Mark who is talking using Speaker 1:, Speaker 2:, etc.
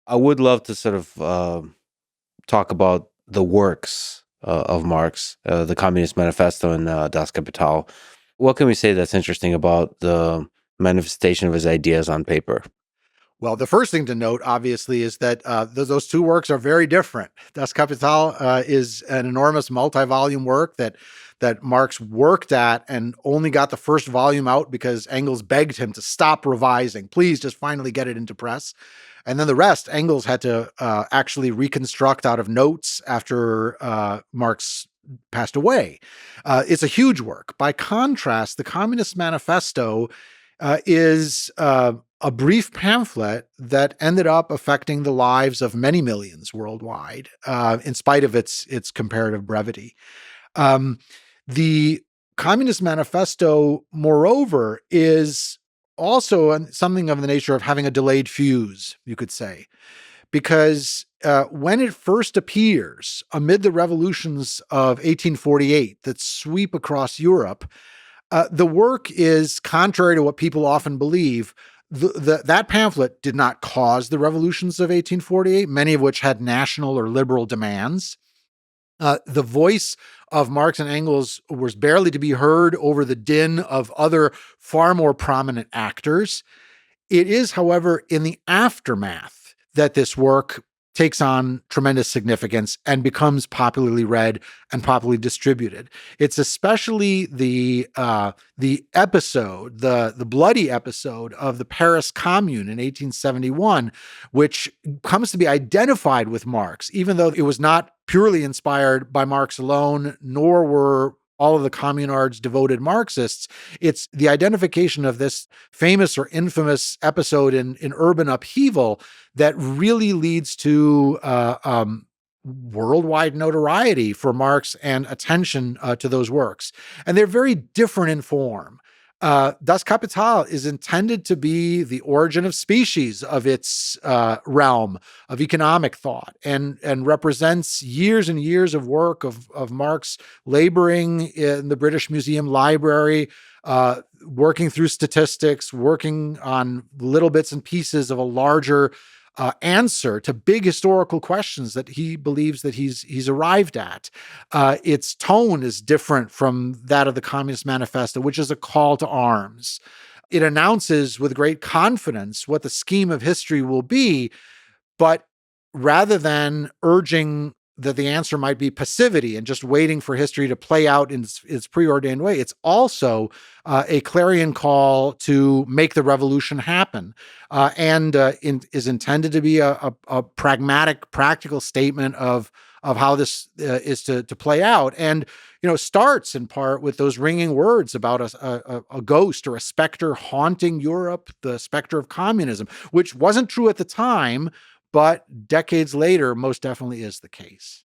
Speaker 1: I would love to sort of talk about the works of Marx, the Communist Manifesto and Das Kapital. What can we say that's interesting about the manifestation of his ideas on paper?
Speaker 2: Well, the first thing to note, obviously, is that those two works are very different. Das Kapital is an enormous multi-volume work that Marx worked at and only got the first volume out because Engels begged him to stop revising. Please just finally get it into press. And then the rest, Engels had to actually reconstruct out of notes after Marx passed away. It's a huge work. By contrast, the Communist Manifesto is a brief pamphlet that ended up affecting the lives of many millions worldwide, in spite of its comparative brevity. The Communist Manifesto, moreover, is also something of the nature of having a delayed fuse, you could say, because when it first appears amid the revolutions of 1848 that sweep across Europe, the work is contrary to what people often believe. That pamphlet did not cause the revolutions of 1848, many of which had national or liberal demands. The voice of Marx and Engels was barely to be heard over the din of other far more prominent actors. It is, however, in the aftermath that this work takes on tremendous significance and becomes popularly read and popularly distributed. It's especially the episode, the bloody episode of the Paris Commune in 1871, which comes to be identified with Marx, even though it was not purely inspired by Marx alone, nor were all of the communards devoted Marxists. It's the identification of this famous or infamous episode in urban upheaval that really leads to worldwide notoriety for Marx and attention to those works. And they're very different in form. Das Kapital is intended to be the origin of species of its realm of economic thought, and represents years and years of work of Marx laboring in the British Museum Library, working through statistics, working on little bits and pieces of a larger answer to big historical questions that he believes that he's arrived at. Its tone is different from that of the Communist Manifesto, which is a call to arms. It announces with great confidence what the scheme of history will be, but rather than urging that the answer might be passivity and just waiting for history to play out in its preordained way, it's also a clarion call to make the revolution happen, and is intended to be a pragmatic, practical statement of how this is to play out, and starts in part with those ringing words about a ghost or a specter haunting Europe, the specter of communism, which wasn't true at the time, but decades later, most definitely is the case.